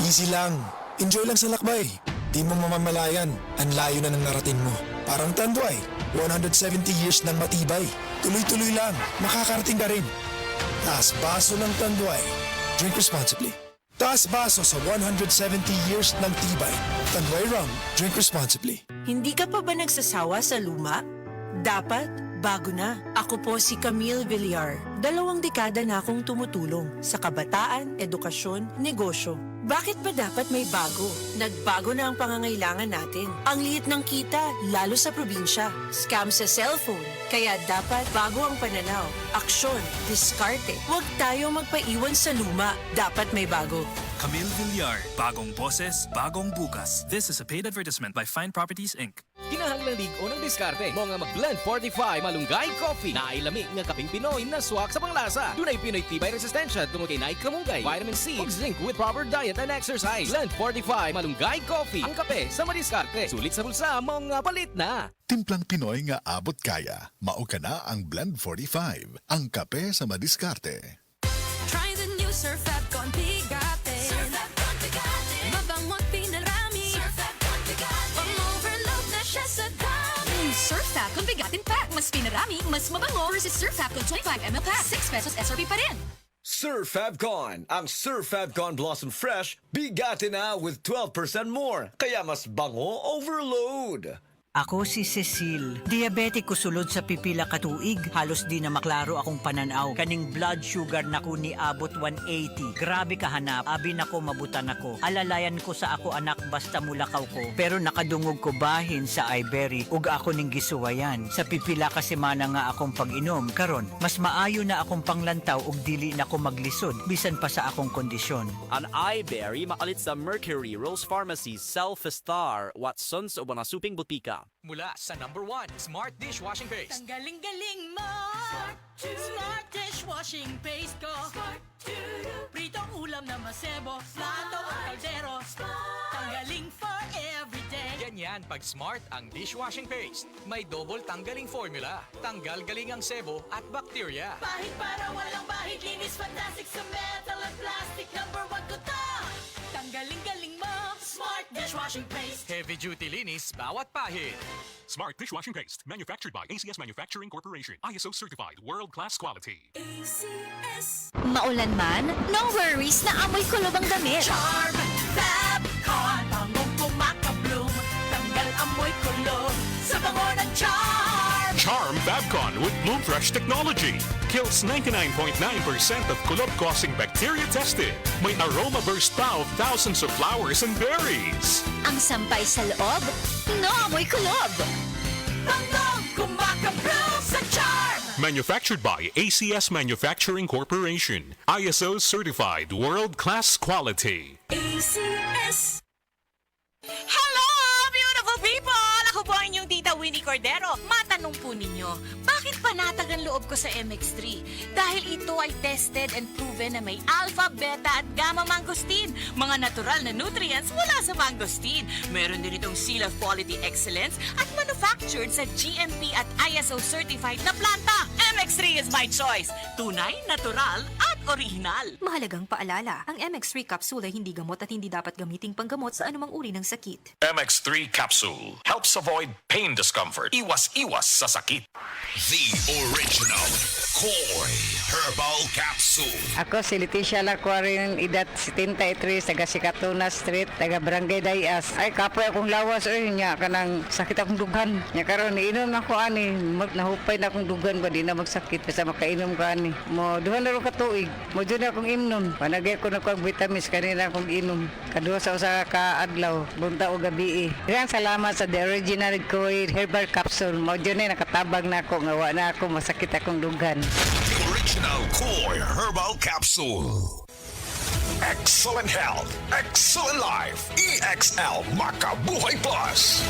Easy lang. Enjoy lang sa lakbay. Di mo mamamalayan. Ang layo na ng narating mo. Parang Tanduay. 170 years ng matibay. Tuloy-tuloy lang. Makakarating ka rin. Taas baso ng Tanduay. Drink responsibly. Taas baso sa 170 years ng tibay. Tanduay Rum. Drink responsibly. Hindi ka pa ba nagsasawa sa luma? Dapat, bago na. Ako po si Camille Villar. 2 dekada na akong tumutulong sa kabataan, edukasyon, negosyo. Bakit ba dapat may bago? Nagbago na ang pangangailangan natin. Ang liit ng kita, lalo sa probinsya. Scam sa cellphone. Kaya dapat bago ang pananaw. Aksyon, diskarte. Huwag tayo magpaiwan sa luma. Dapat may bago. Camille Villar, bagong boses, bagong bukas. This is a paid advertisement by Fine Properties, Inc. Kinahanglan ligo ng diskarte mo nga mag-blend 45 malunggay coffee na ay lamig nga kaping Pinoy na swak sa panglasa. Dunay Pinoy tibay resistensya tungod kay naik kamunggay, vitamin C ug zinc with proper diet and exercise. Blend 45 malunggay coffee. Ang kape sa madiskarte. Sulit sa bulsa mo nga palit na. Timplang Pinoy nga abot kaya. Mao ka na ang Blend 45, ang kape sa madiskarte. Try the new Surf Fabcon Bigate. Surf Fabcon Bigate. Mabango't pinarami. Surf Fabcon Bigate. Pang-overload na siya sa dami. New Surf Fabcon Bigatin Pack. Mas pinarami, mas mabango versus Surf Fabcon 25ml pack. 6 pesos SRP pa rin. Surf Fabcon. Ang Surf Fabcon Blossom Fresh, bigati na with 12% more. Kaya mas bango overload. Ako si Cecil. Diabetic ko sulod sa pipila katuig. Halos di na maklaro akong pananaw. Kaning blood sugar nako ni abot 180. Grabe kahanap. Abi nako mabutan ako. Alalayan ko sa ako anak basta mulakaw ko. Pero nakadungog ko bahin sa Ibery. Ug ako ning gisuwayan. Sa pipila ka semana nga akong pag-inom. Karon, mas maayo na akong panglantaw ug dili na ko maglisod. Bisan pa sa akong kondisyon. Ang iBerry makalit sa Mercury, Rose Pharmacy, Self-Star, Watson's o mga suping butika. Mula sa number 1 Smart Dishwashing Paste. Ang galing-galing mo. Smart dishwashing paste ko. Pritong ulam na masebo. Plato o kaldero. Tanggaling for everyday. Ganyan pag Smart ang dishwashing paste. May double tanggaling formula. Tanggal galing ang sebo at bakterya. Bahid para walang bahid. Linis fantastic sa metal at plastic. Number 1 ko to. Tanggaling-galing mo. Smart dishwashing paste. Heavy duty linis bawat pahid. Smart Dishwashing Paste, manufactured by ACS Manufacturing Corporation. ISO certified, world-class quality. ACS. Maulan man, no worries na amoy kulob ang damit. Charm Fabcon. Bangong kumakabloom. Tanggal amoy kulob. Sa bango ng Charm. Charm Fabcon with Bloom Fresh technology. Kills 99.9% of kulob-causing bacteria tested. May aroma burst pa of thousands of flowers and berries. Ang sampay sa loob, no amoy kulob. Bangong kumakabloom sa Charm. Manufactured by ACS Manufacturing Corporation. ISO certified, world-class quality. ACS. Hello, beautiful people! Ako po ang inyong tita Winnie Cordero. Matanong po ninyo, bakit panatag ang loob ko sa MX3? Dahil ito ay tested and proven na may alpha, beta at gamma mangosteen. Mga natural na nutrients mula sa mangosteen. Meron din itong seal of quality excellence at manufactured sa GMP at ISO certified na planta. MX3 is my choice. Tunay, natural at original. Mahalagang paalala, ang MX3 capsule ay hindi gamot at hindi dapat gamiting panggamot sa anumang uri ng sakit. MX3 capsule helps avoid pain discomfort. Iwas-iwas sa sakit. The original Koi Herbal Capsule. Ako si Leticia Lacuarin, edad 73, taga Sikatuna Street, taga Barangay Dayas. Ay, kapoy akong lawas, nya kanang sakit akong dugan. Nya karon iinom ako ani, nahupay na akong dugan ba di na magsakit basta makainom ko ani. Mo duha na ro ka tuig, mo jud akong imnon. Panagay ko na kog vitamins kanina akong inom. Kaduha sa usa ka adlaw, bunta o gabi. Daghang salamat sa the original Koi Herbal Capsule. Mo jud na nakatabang na ako nga wa na ako masakit akong dugan. The original Koi Herbal Capsule. Excellent health, excellent life. EXL Makabuhay Plus.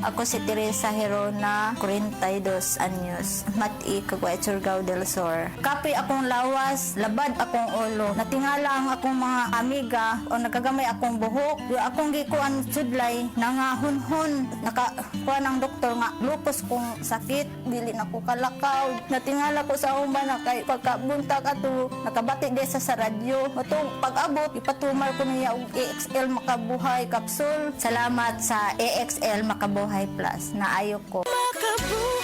Ako si Teresa Herona, 42 anyos. Mati, Caguay, Surigao del Sur. Kapoy akong lawas, labad akong ulo. Natingala ang akong mga amiga o nagagamay akong buhok. Yung akong gikuan sudlay, nangahunhon. Nakakuha ng doktor nga, lupus kong sakit. Dili na ko kalakaw. Natingala ko sa umba na kay pagkabuntag ato, nakabati di sa radyo. Matong pag-abot, ipatumar ko niya og AXL Makabuhay Capsule. Salamat sa AXL Makabuhay Plus. Naayo ko. Makabuhay!